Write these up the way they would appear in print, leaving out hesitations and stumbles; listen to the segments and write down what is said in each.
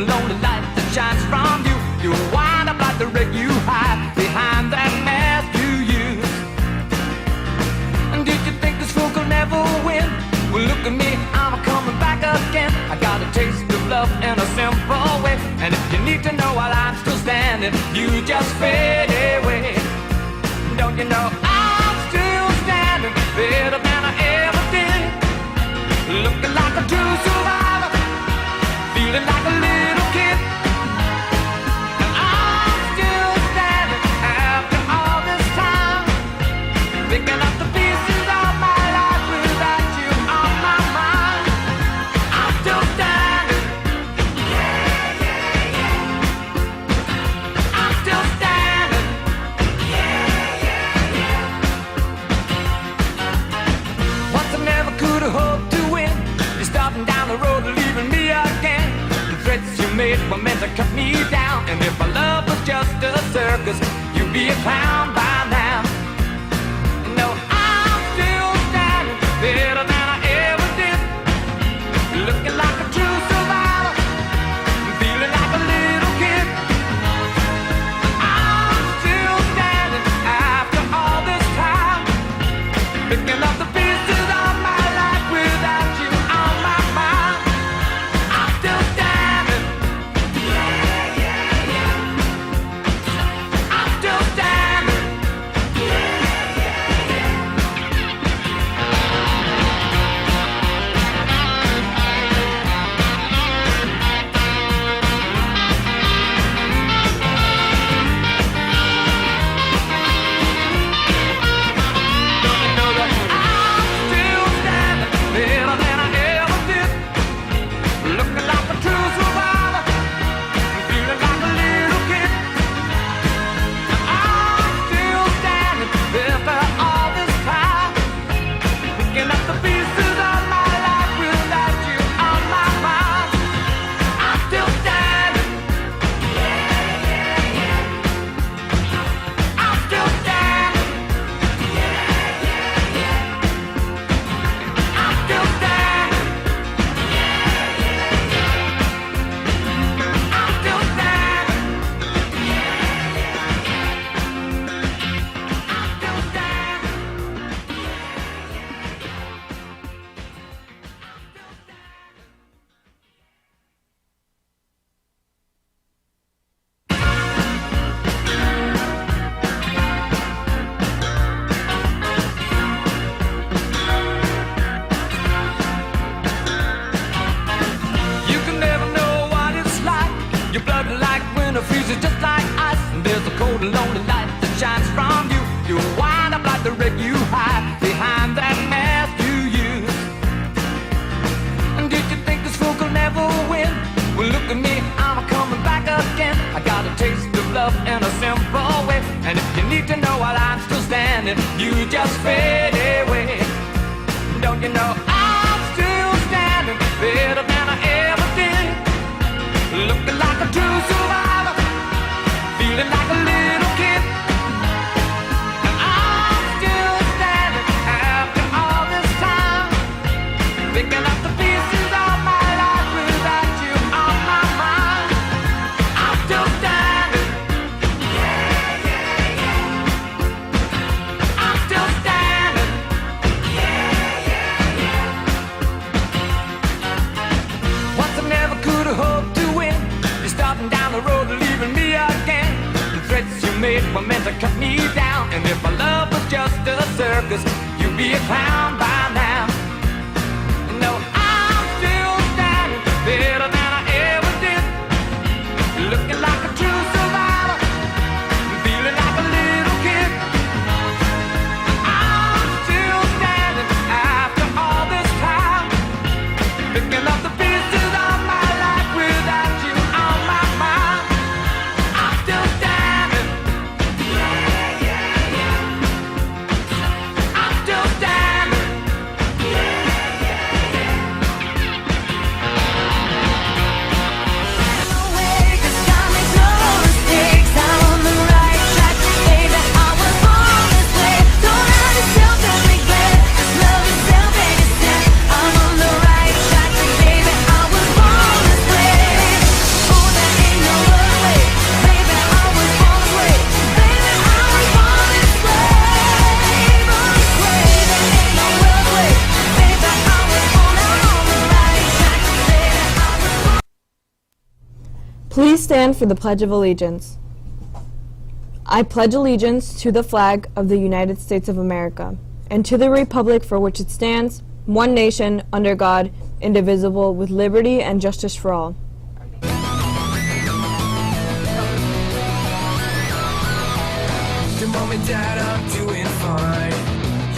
golden lonely light that shines from you. You wind up like the wreck you hide behind that mask you use. And did you think this fool could never win? Well, look at me, I'm coming back again. I got a taste of love in a simple way. And if you need to know while I'm still standing, you just fade away. Don't you know I'm still standing better than I ever did? Looking like a true survivor, feeling like a little kid. And I'm still standing after all this time, picking up the pieces of my life without you on my mind. I'm still standing. Yeah, yeah, yeah. I'm still standing. Yeah, yeah, yeah. Once I never could have hoped to win. You're starting down the road and leaving me again. The threats you made were meant to cut me down. And if our love was just a circus, you'd be a clown by now. No, I'm still standing better than I ever did. Looking like a true survivor, feeling like a little kid. I'm still standing after all this time, picking up the pieces of my life without you on my mind. I'm still standing. Yeah, yeah, yeah. I'm still standing. Yeah, yeah, yeah. Don't you know that I'm still standing better than I ever did? Looking like a true survivor, feeling like a little kid. I'm still standing after all this time, picking up the pieces of my life without you on my mind. I'm still standing. Yeah, yeah, yeah. I'm still standing. Yeah, yeah, yeah. I'm still standing. Yeah, yeah, yeah. I'm still standing. Yeah, yeah, yeah. I'm still standing. You can never know what it's like. Your blood like winter freezes just like ice. And there's a cold and lonely light that shines from you. You wind up like the wreck you hide behind that mask you use. And did you think this fool could never win? Well, look at me, I'm coming back again. I got a taste of love in a simple way. And if you need to know while I'm still standing, you just fade away. Don't you know I'm still standing better than I ever did? Looking like a true survivor, feeling like a little kid. And I'm still standing after all this time, picking up the pieces of my life without you on my mind. I'm still standing. Yeah, yeah, yeah. I'm still standing. Yeah, yeah, yeah. Once I never could have hoped to win. You're starting down the road and leaving me again. The threats you made were meant to cut me down. And if our love was just a circus, you'd be a clown by now. No, I'm still standing better than I ever did. Looking like a true survivor, feeling like a little kid. I'm still standing after all this time, picking up the pieces of my life without you on my mind. I'm still standing. Yeah, yeah, yeah. I'm still standing. Please stand for the Pledge of Allegiance. I pledge allegiance to the flag of the United States of America and to the republic for which it stands, one nation, under God, indivisible, with liberty and justice for all. The mom and dad, I'm doing fine.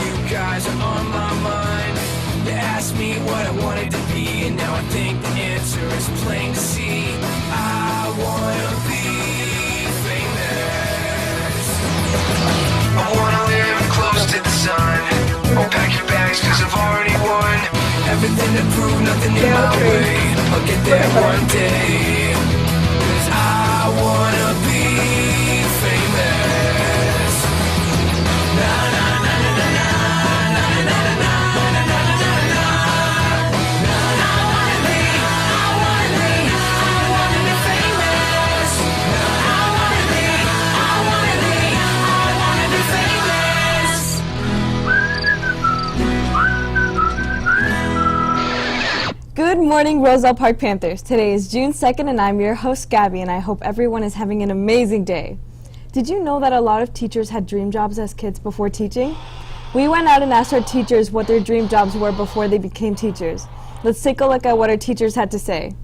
You guys are on my mind. You asked me what I wanted to be, and now I think the answer is plain to see. I wanna be famous. I wanna live close to the sun. I'll pack your bags cause I've already won. Everything to prove, nothing in my way. I'll get there one day. Cause I wanna be famous. Na na na na na na na na na na na na na na. I wanna be famous. I wanna be famous. Good morning, Roselle Park Panthers. Today is June 2nd and I'm your host, Gabby, and I hope everyone is having an amazing day. Did you know that a lot of teachers had dream jobs as kids before teaching? We went out and asked our teachers what their dream jobs were before they became teachers. Let's take a look at what our teachers had to say.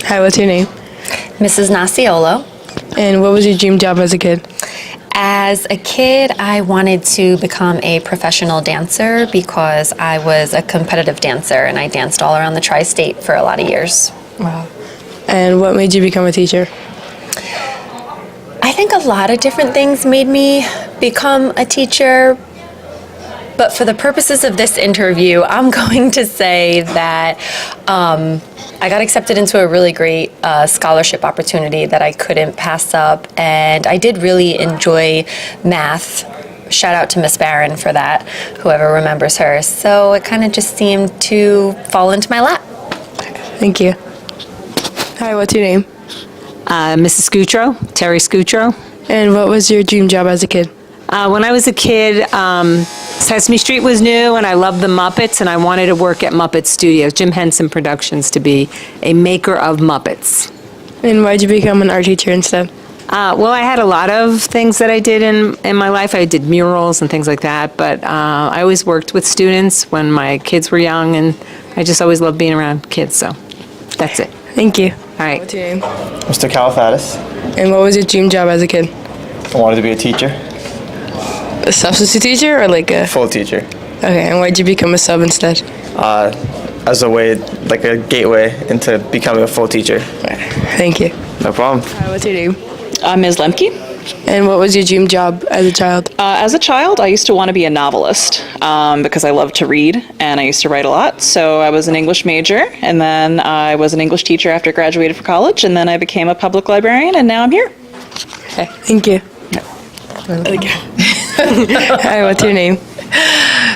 Hi, what's your name? Mrs. Nasiolo. And what was your dream job as a kid? As a kid, I wanted to become a professional dancer because I was a competitive dancer and I danced all around the tri-state for a lot of years. Wow. And what made you become a teacher? I think a lot of different things made me become a teacher, but for the purposes of this interview, I'm going to say that I got accepted into a really great scholarship opportunity that I couldn't pass up, and I did really enjoy math. Shout out to Miss Barron for that, whoever remembers her. So it kind of just seemed to fall into my lap. Thank you. Hi, what's your name? Mrs. Scutro, Terry Scutro. And what was your dream job as a kid? When I was a kid, Sesame Street was new, and I loved the Muppets, and I wanted to work at Muppet Studios, Jim Henson Productions, to be a maker of Muppets. And why'd you become an art teacher instead? Well, I had a lot of things that I did in my life. I did murals and things like that, but I always worked with students when my kids were young, and I just always loved being around kids, so that's it. Thank you. All right. What's your name? Mr. Califatis. And what was your dream job as a kid? I wanted to be a teacher. A substitute teacher or like a... Full teacher. Okay, and why'd you become a sub instead? As a way, like a gateway into becoming a full teacher. Thank you. No problem. Hi, what's your name? Ms. Lemke. And what was your dream job as a child? As a child, I used to want to be a novelist because I love to read and I used to write a lot. So I was an English major, and then I was an English teacher after I graduated from college, and then I became a public librarian, and now I'm here. Okay, thank you. Hi, what's your name?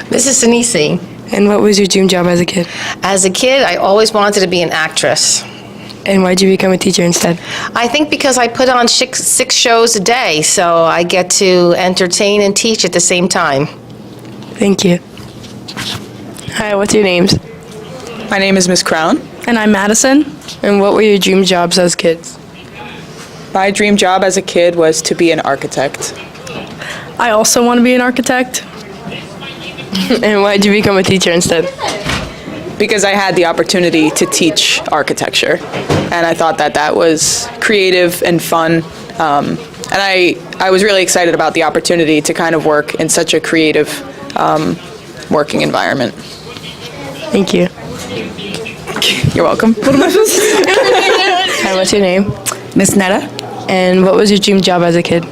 Mrs. Sinisi. And what was your dream job as a kid? As a kid, I always wanted to be an actress. And why'd you become a teacher instead? I think because I put on six shows a day, so I get to entertain and teach at the same time. Thank you. Hi, what's your names? My name is Miss Crown. And I'm Madison. And what were your dream jobs as kids? My dream job as a kid was to be an architect. I also want to be an architect. And why'd you become a teacher instead? Because I had the opportunity to teach architecture, and I thought that was creative and fun, and I was really excited about the opportunity to kind of work in such a creative working environment. Thank you. You're welcome. What am I supposed to say? Hi, what's your name? Miss Netta. And what was your dream job as a kid?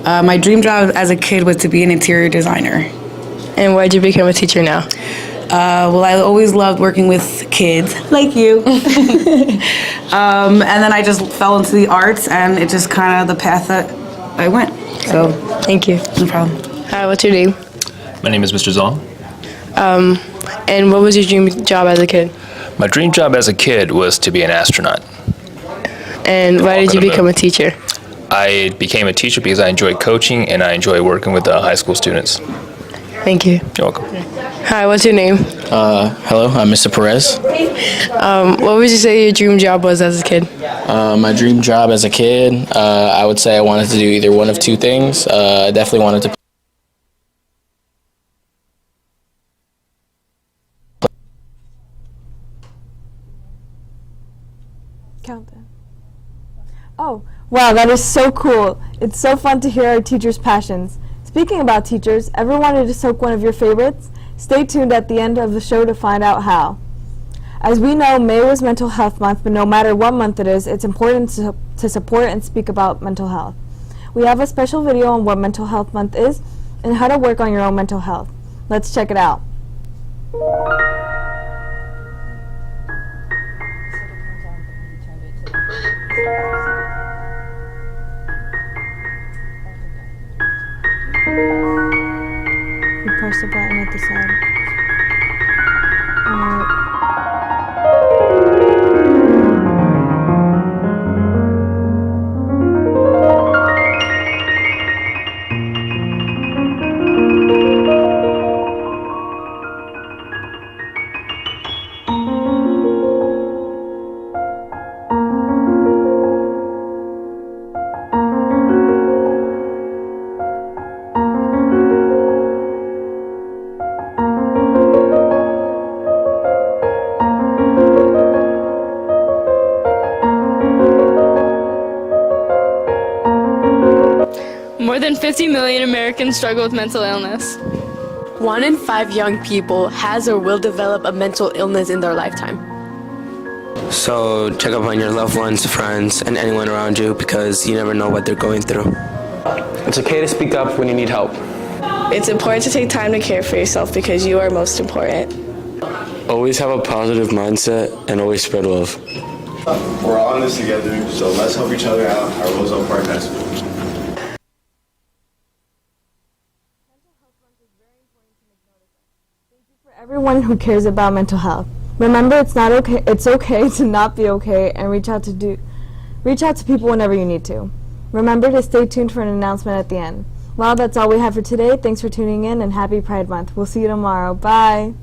My dream job as a kid was to be an interior designer. And why'd you become a teacher now? Well, I always loved working with kids, like you. And then I just fell into the arts, and it just kind of the path that I went. So, thank you. No problem. Hi, what's your name? My name is Mr. Zong. And what was your dream job as a kid? My dream job as a kid was to be an astronaut. And why did you become a teacher? I became a teacher because I enjoy coaching and I enjoy working with high school students. Thank you. You're welcome. Hi, what's your name? Hello, I'm Mr. Perez. What would you say your dream job was as a kid? My dream job as a kid, I would say I wanted to do either one of two things. I definitely wanted to. Countdown. Oh, wow, that is so cool. It's so fun to hear our teachers' passions. Speaking about teachers, ever wanted to soak one of your favorites? Stay tuned at the end of the show to find out how. As we know, May was Mental Health Month, but no matter what month it is, it's important to support and speak about mental health. We have a special video on what Mental Health Month is and how to work on your own mental health. Let's check it out. You press the button at the side. More than 50 million Americans struggle with mental illness. 1 in 5 young people has or will develop a mental illness in their lifetime. So check up on your loved ones, friends, and anyone around you because you never know what they're going through. It's okay to speak up when you need help. It's important to take time to care for yourself because you are most important. Always have a positive mindset and always spread love. We're all in this together, so let's help each other out at Roselle Park High School. Everyone who cares about mental health. Remember, it's okay to not be okay, and reach out to people whenever you need to. Remember to stay tuned for an announcement at the end. Well, that's all we have for today. Thanks for tuning in and happy Pride Month. We'll see you tomorrow. Bye.